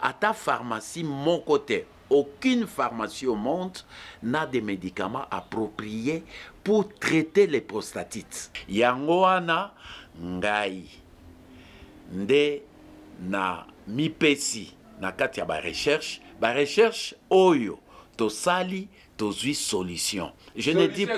à ta pharmacie mon côté. Aucune pharmacie au monde n'a des médicaments appropriés pour traiter les prostatites. Yango wana ngai nde na mipesi na kati ya ba recherche oyo tosali tozwi solution. Je ne dis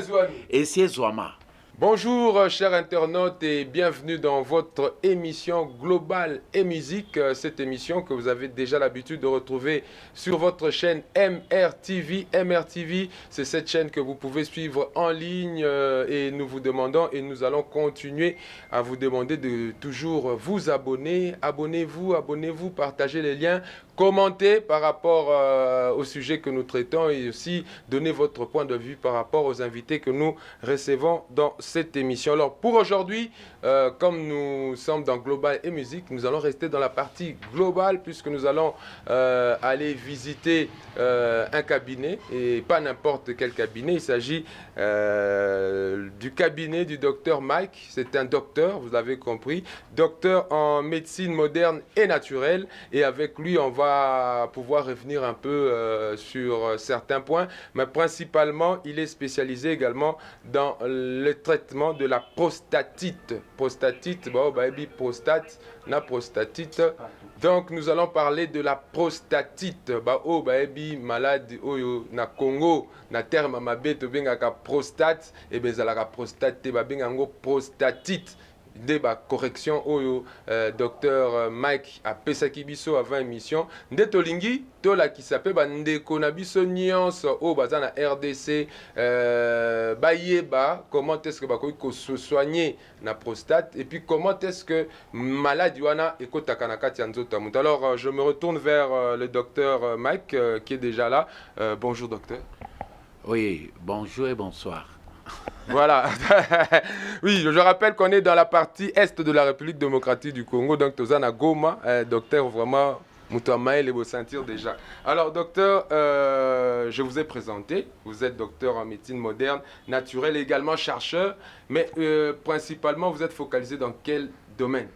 et c'est Zouama. Bonjour chers internautes et bienvenue dans votre émission Global et Musique, cette émission que vous avez déjà l'habitude de retrouver sur votre chaîne MRTV. MRTV, c'est cette chaîne que vous pouvez suivre en ligne et nous vous demandons et nous allons continuer à vous demander de toujours vous abonner. Abonnez-vous, partagez les liens, commentez par rapport au sujet que nous traitons et aussi donnez votre point de vue par rapport aux invités que nous recevons dans cette émission. Alors pour aujourd'hui, comme nous sommes dans Global et Musique, nous allons rester dans la partie globale puisque nous allons aller visiter un cabinet et pas n'importe quel cabinet. Il s'agit du cabinet du docteur Mike. C'est un docteur, vous l'avez compris, docteur en médecine moderne et naturelle. Et avec lui, on va pouvoir revenir un peu sur certains points. Mais principalement, il est spécialisé également dans le traitement de la prostatite. Prostatite, bon, bah, prostate, na prostatite. Donc, nous allons parler de la prostatite. Bah, oh, bah, malade, oh, na Congo, na terme mabe, to benga ka prostate, et ben, la prostate, bah, benga ngo prostatite. Débat correction oyo docteur Mike a pesaki biso avant émission nde tolingi tola ki sape ba ndeko na biso nyonso o baza na RDC bayeba comment est-ce que bakoki ko se soigner na prostate et puis comment est-ce que maladie wana ekotaka na kati ya nzoto mutu. Alors je me retourne vers le docteur Mike qui est déjà là. Bonjour docteur. Oui, bonjour et bonsoir. Voilà. Oui, je rappelle qu'on est dans la partie est de la République démocratique du Congo, donc Tozana Goma, docteur vraiment Moutamaël et vous sentir déjà. Alors docteur, je vous ai présenté, vous êtes docteur en médecine moderne, naturelle et également chercheur, mais principalement vous êtes focalisé dans quel domaine?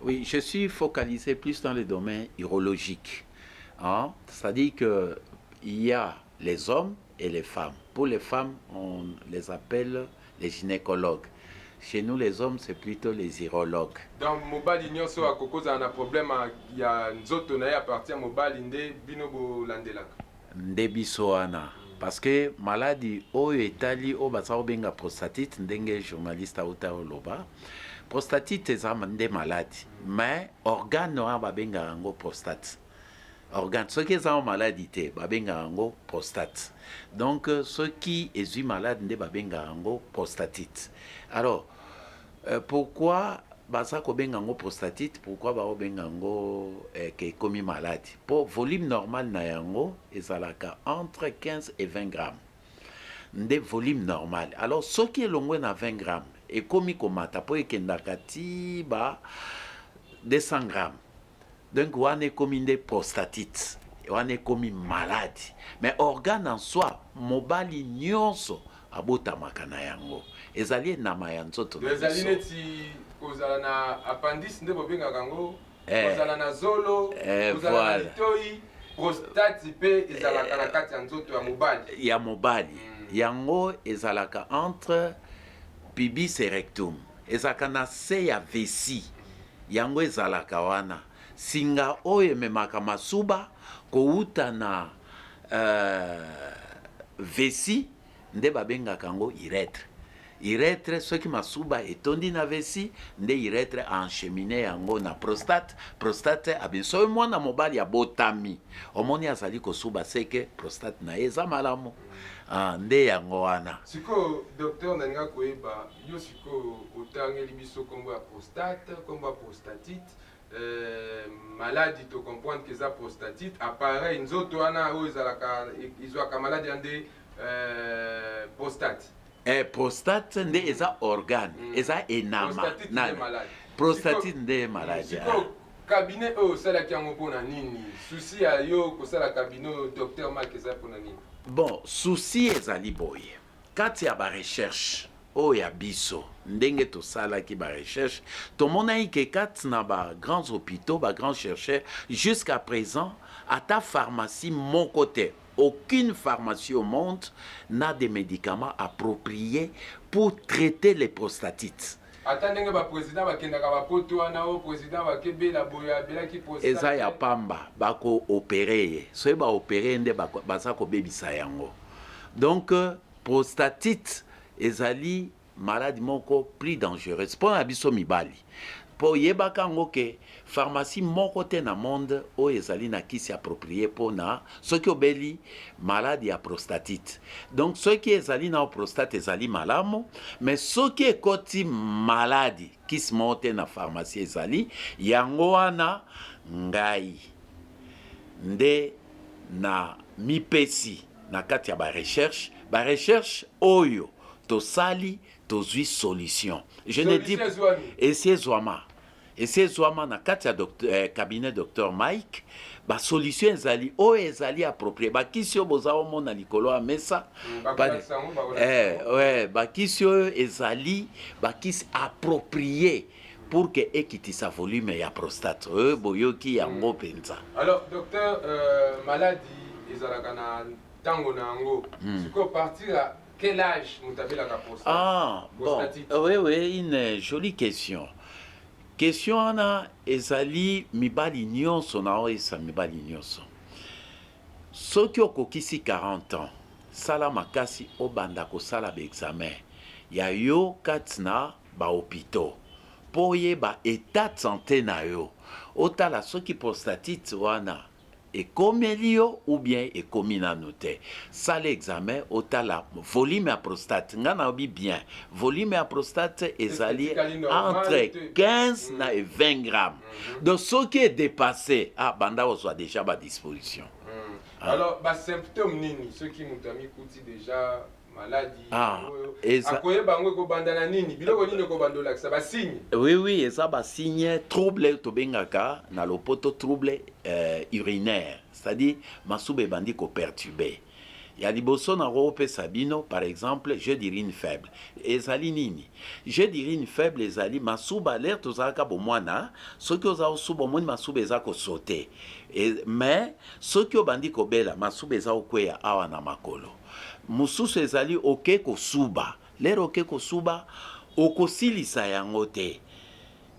Oui, je suis focalisé plus dans le domaine urologique. Hein? C'est-à-dire qu'il y a les hommes et les femmes. Pour les femmes, on les appelle les gynécologues. Chez nous, les hommes, c'est plutôt les urologues. Donc, mobali nyonso a koko za na problème il y a nzoto na ya partir mobali nde binobo landelaka. Nde biso wana. Parce que maladie oyo etali o basa obenga prostatite ndenge journaliste auta oloba. Prostatite eza nde maladie, mais organe wa babenga yango prostate. Organe, ceux qui ont maladie, babenga yango prostate. Donc, ceux qui sont malades, babenga yango prostatite. Alors, pourquoi basa ko benga yango prostatite? Pourquoi ba benga yango komi maladie? Pour volume normal na yango, ezalaka entre 15 et 20 grammes. Nde volume normal. Alors, ceux qui est longue na 20 grammes, et komi komata po ekendakati ba 200 grammes. Donc, on est comme une prostatite, on est comme une maladie. Mais organe en soi, mobali nyonso abota makana yango. Ezali na mayanzo to. Ezali neti kozala na appendice nde bobenga kango, kozala na zolo, kozala na litoi, prostate pe ezalaka na kati ya nzoto ya mobali. Ya mobali. Yango ezalaka entre pubis et rectum. Ezalaka na se ya vessie. Yango ezalaka wana. Singa oyo memaka masuba kouta na vessie nde babenga kango urètre. Urètre soki masuba etondi na vessie nde urètre encheminé yango na prostate. Prostate abiso mwana mobali ya botami. Omoni azali kosuba seke prostate na eza malamu. Nde yango wana. Siko docteur nanga koyeba yo siko otangeli biso kombo ya prostate, kombo ya prostatite. Maladie, tu comprends que ça prostatite apparaît nzoto wana o ezalaka izwaka maladie ande prostate. Prostate nde eza organe, eza enama. Prostatite nde maladie. Cabinet o sala ki yango pona nini? Souci ya yo ko sala cabinet docteur Mike eza pona nini? Bon, souci ezali boye. Kati ya ba recherche oyo ya biso ndenge tosalaki barecherche tomonaki ke kati na bagrands hôpitaux bagrands chercheurs jusqu'à présent ata pharmacie moko te aucune pharmacie au monde n'a des médicaments appropriés pour traiter les prostatites. Attendez ba président bakendaka ba poto wana o président bakebela boya belaki prostate. Eza ya pamba bako opérer so ba opérer nde baza ko bebisa yango. Donc prostatite ezali maladie moko plus dangereuse pour na biso mibali. Po yebaka ngo ke pharmacie moko te na monde o ezali na kisi approprié pour na soki obeli maladie ya prostatite. Donc soki ezali na prostate ezali malamu, mais soki ekoti maladie kisi moko te na pharmacie ezali yango wana ngai nde na mipesi na kati ya ba recherche oyo tosali tozwi solution. Je ne dis essayer zwama na kati ya cabinet docteur Mike ba solution ezali o ezali approprié ba kisi boza omona likolo ya mesa ba kisi ezali ba kisi approprié pour que ekitisa volume ya prostate boyoki yango penza. Alors docteur maladie ezalaka na tango na ngo siko partir à quel âge vous avez la prostate? Ah, bon, oui, une jolie question. Question ana ezali mibali nyonso na oesa mibali nyonso. Soki okokisi 40 ans, sala makasi obanda ko sala ba examen. Ya yo katina ba hôpitaux. Po yeba état de santé na yo. Otala soki prostatite wana ekomi yo ou bien ekomi nanu te. Ça l'examen otala volume à prostate ngana obi bien. Volume à prostate ezali entre 15 na 20 grammes. Donc ce qui est dépassé, banda soit déjà à disposition. Alors, bah symptômes nini, ceux qui m'ont mis kuti déjà maladie. Oui, ça va signe trouble tobengaka na lopoto trouble urinaire, c'est-à-dire masube bandi ko perturbé. Ya liboso na rope sabino par exemple, je d'urine faible. Ezali nini? Je d'urine faible ezali masuba l'air tozaka bomwana, soki oza osuba moni masuba ezako sauter. Mais soki obandi ko bela masuba ezako kweya awa na makolo. Mususu ezali oke kosuba. L'air oke kosuba okosilisa yango te.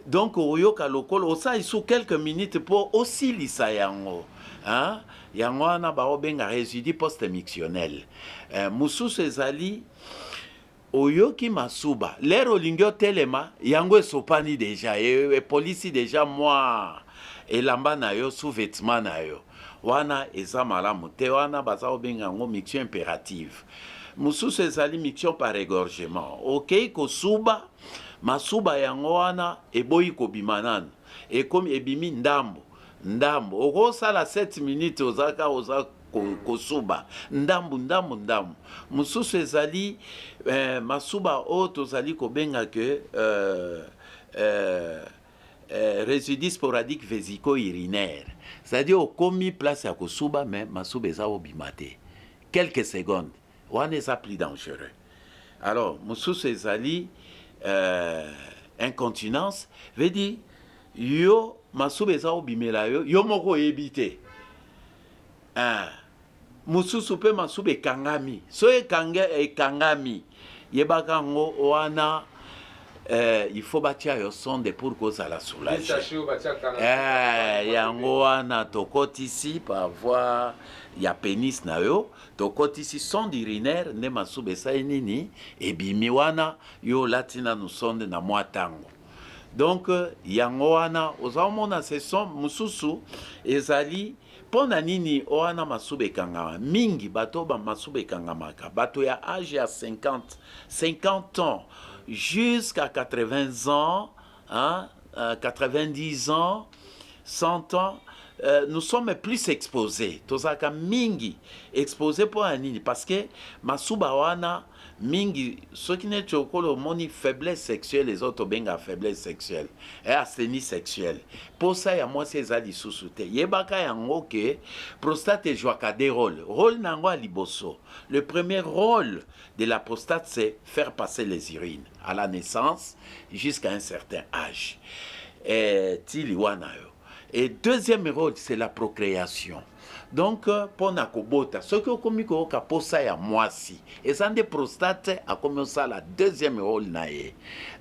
Donc oyoka lokolo osa isu quelques minutes pour osilisa yango. Hein? Yango wana ba obenga résidu post-mictionnel. Mususu ezali oyoki masuba. L'air olingyo telema yango esopani déjà et police déjà moi elamba na yo sous vêtement na yo. Wana eza malamu te wana baza obenga yango miction impérative. Mususu ezali miction par égorgement. OK kosuba masuba yango wana eboyi kobimanana. Ekomi ebimi ndambo. Ndambo okosala 7 minutes ozaka kosuba ndambu mususu ezali masuba o tozali kobenga ke résidu sporadique vésico-urinaire, c'est-à-dire okomi place ya kosuba mais masuba eza obima te quelques secondes wana eza plus dangereux. Alors mususu ezali incontinence veut dire yo masuba eza obimela yo moko oyebi mususu pe masuba ekangami so ekangami yebaka ngo wana il faut batia yo sonde pour kozala soulage yango wana tokotisi par voie ya pénis na yo tokotisi sonde urinaire nde masuba esali nini ebimi wana yo latina nu sonde na mwa tango. Donc yango wana ozamona ce son mususu ezali pona nini oana masuba ekangama mingi bato ba masuba ekangamaka bato ya âge ya 50 ans jusqu'à 80 ans, hein, 90 ans, 100 ans, nous sommes plus exposés. Tozaka mingi exposés pour anini parce que masuba wana mingi ceux qui ne chokolo moni faiblesse sexuelle les autres benga faiblesse sexuelle et asthénie sexuelle. Pour ça ya moi c'est ali susute. Yebaka yango ke prostate jouaka des rôles. Rôle nango liboso. Le premier rôle de la prostate c'est faire passer les urines à la naissance jusqu'à un certain âge. Et tili wana yo. Et deuxième rôle, c'est la procréation. Donc, pour Nakobota, ce que vous avez pour ça, il y a moi si. Et ça, des prostates, a commencé la deuxième rôle.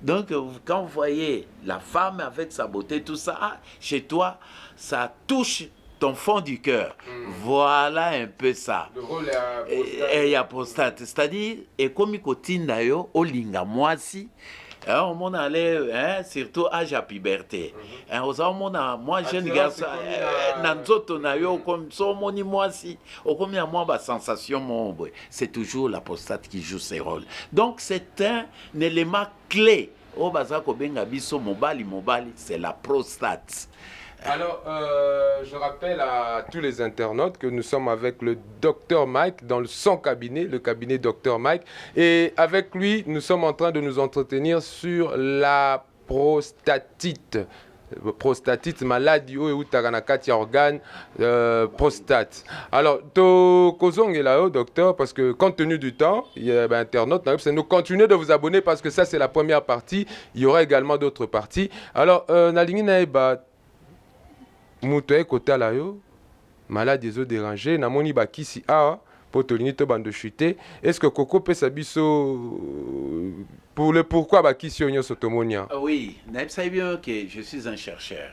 Donc, quand vous voyez la femme avec sa beauté, tout ça, chez toi, ça touche ton fond du cœur. Voilà un peu ça. Le rôle est et il y a prostate. C'est-à-dire, et comme il y a au linga moi si. On m'en allait, surtout âge à puberté. Moi, jeune garçon, comme ça, moi si, au combien moi, sensation, c'est toujours la prostate qui joue ses rôles. Donc, c'est un élément clé. Au bazako benga biso mobali, c'est la prostate. Alors, je rappelle à tous les internautes que nous sommes avec le Dr Mike dans son cabinet, le cabinet Dr Mike. Et avec lui, nous sommes en train de nous entretenir sur la prostatite. Prostatite, maladie ou taranakati organe prostate. Alors, to kozong est là, docteur, parce que compte tenu du temps, il y a internautes, nous continuez de vous abonner parce que ça c'est la première partie. Il y aura également d'autres parties. Alors, nalingi naeba mutoye kotala yo malade des eaux dérangées namoni bakisi a pour tolini to bando chuter. Est-ce que Coco peut sabiso pour le pourquoi bakisi onyo sotomonia? Oui, naipsai bien que je suis un chercheur.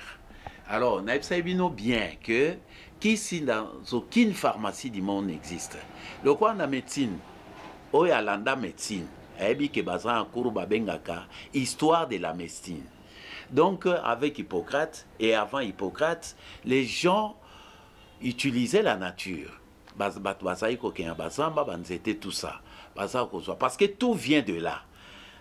Alors, naipsai bien que qu'ici dans aucune pharmacie du monde n'existe. Le quoi na médecine, oyalanda médecine, ebi ke bazan kuru babengaka histoire de la médecine. Donc, avec Hippocrate et avant Hippocrate, les gens utilisaient la nature. Tout ça. Parce que tout vient de là.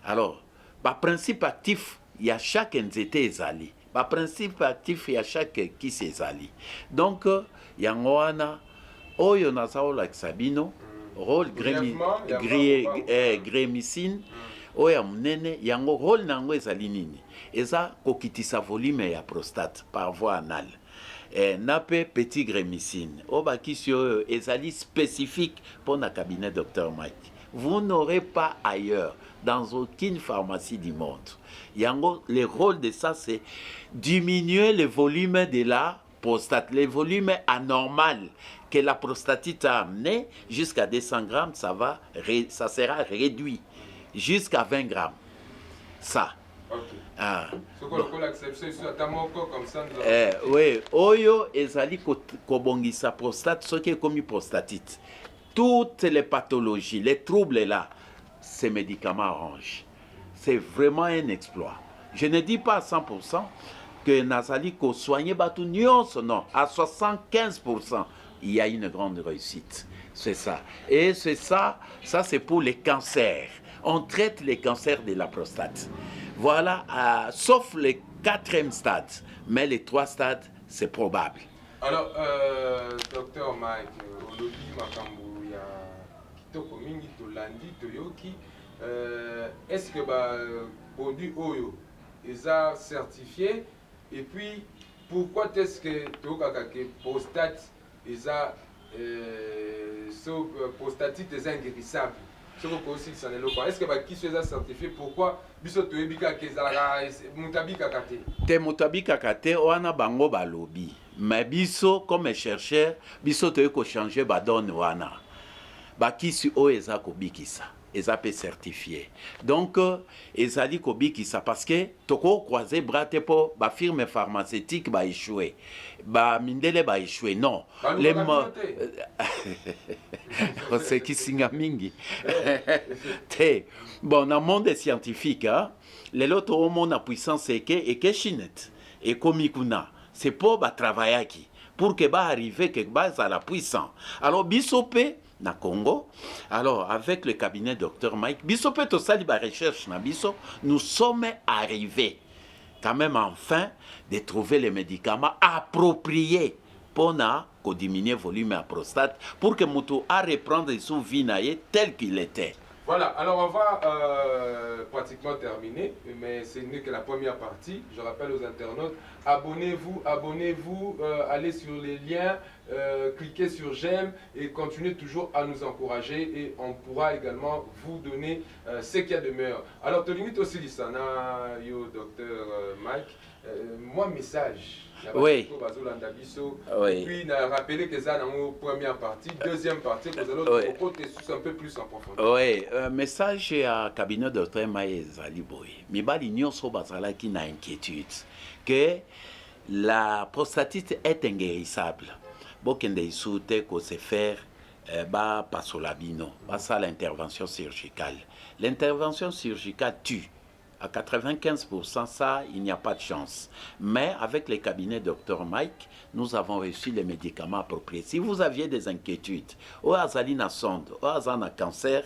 Alors, par principe actif, il y a chaque nzete ezali. Par principe actif, il y a chaque qui s'ezali. Donc, il y a un oyo nasaola sabino, rôle grémicine, oya munene, yango rôle nango ezali nini. Eza kokitisa volume ya prostate par voie anale. Nape petit grémicine. Obakisio ezali spécifique pour le cabinet Dr Mike. Vous n'aurez pas ailleurs, dans aucune pharmacie du monde. Yango, le rôle de ça, c'est diminuer le volume de la prostate. Le volume anormal que la prostatite a amené jusqu'à 200 grammes, ça sera réduit jusqu'à 20 grammes. Ça. Okay. Ah. Bon. Oui, oyo ezali kobongisa prostate, ce qui est comme une prostatite. Toutes les pathologies, les troubles là, ces médicaments arrangent. C'est vraiment un exploit. Je ne dis pas à 100% que Nazali ko soigner batu nyonso, non. À 75%, il y a une grande réussite. C'est ça. Et c'est ça, c'est pour les cancers. On traite les cancers de la prostate. Voilà, sauf le 4e stade. Mais les 3 stades, c'est probable. Alors, docteur Mike, Olobi Makambu, il y a Kitoko Mingi, Tolandi, Toyoki. Est-ce que le produit Oyo est certifié? Et puis, pourquoi est-ce que Tokakake prostate est prostatite est inguérissable? Est-ce que qui soit certifié? Pourquoi bisoto ebika kezala mutabika kate? Te mutabika kate wana bango balobi. Mais biso comme chercheur, bisoto eko changer ba donne wana. Ba kisi o eza kobikisa. Eza pe certifié. Donc ezali kobikisa parce que toko croiser bras te po ba firme pharmaceutique ba échoué. Ba mindele ba échoué. Non. Les c'est qui singa mingi. Bon, dans le monde scientifique, les autres au monde à puissance et que chinet et komikuna. C'est pour travailler qui pour que arriver quelque base à la puissance. Alors bisopé na Congo. Alors avec le cabinet Dr Mike, bisopé to sali ba recherche na biso, nous sommes arrivés quand même enfin de trouver les médicaments appropriés pona ko diminuer volume à prostate pour que mutu a reprendre son vie naie tel qu'il était. Voilà, alors on va pratiquement terminer, mais ce n'est que la première partie. Je rappelle aux internautes, abonnez-vous, allez sur les liens, cliquez sur j'aime et continuez toujours à nous encourager et on pourra également vous donner ce qu'il y a de meilleur. Alors, tu limites aussi l'Issana, yo, docteur Mike, moi message. Oui. Oui. Et puis, rappeler que ça dans la première partie, deuxième partie, vous allez un peu plus en profondeur. Oui, message à cabinet docteur Maïs Aliboy. Mibali nyonso bazala qui n'a inquiétude que la prostatite est inguérissable. Bokende isute ko se faire ba pasolabino, ba ça l'intervention chirurgicale. L'intervention chirurgicale tue. À 95%, ça, il n'y a pas de chance. Mais avec les cabinets Dr Mike, nous avons reçu les médicaments appropriés. Si vous aviez des inquiétudes, ou azali na sonde, ou azali na cancer,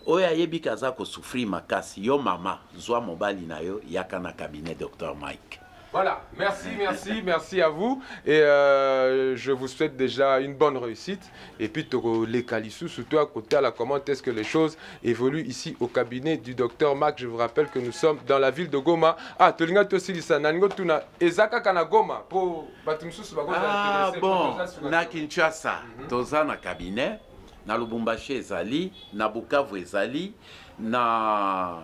ou ayebi kaza ko souffrir makasi, yo mama, zwa mobali na yo, yaka na cabinet Dr Mike. Voilà, merci à vous. Et je vous souhaite déjà une bonne réussite. Et puis, les calissous, surtout à côté, à la comment est-ce que les choses évoluent ici au cabinet du docteur Mac. Je vous rappelle que nous sommes dans la ville de Goma. Ah, tu as aussi dit ça. Ezaka kana Goma. Ah bon, na Kinshasa, toza na cabinet, na Lubumbashi ezali, na Bukavu ezali, na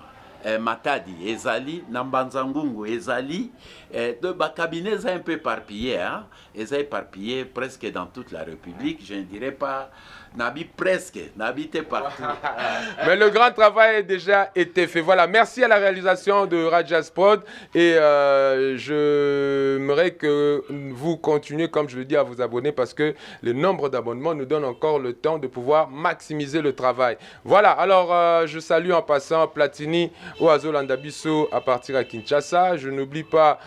Matadi ezali, na Mbanzangungu ezali, de cabinet un peu éparpillé, hein, éparpillé presque dans toute la République, je ne dirais pas, n'habite partout. Mais le grand travail a déjà été fait. Voilà, merci à la réalisation de Rajas Prod et j'aimerais que vous continuez, comme je le dis, à vous abonner parce que le nombre d'abonnements nous donne encore le temps de pouvoir maximiser le travail. Voilà, alors je salue en passant Platini Oazolandabiso à partir à Kinshasa. Je n'oublie pas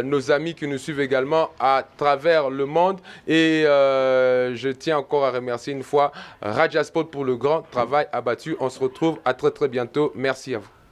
nos amis qui nous suivent également à travers le monde et je tiens encore à remercier une fois Rajasport pour le grand travail abattu. On se retrouve à très bientôt. Merci à vous.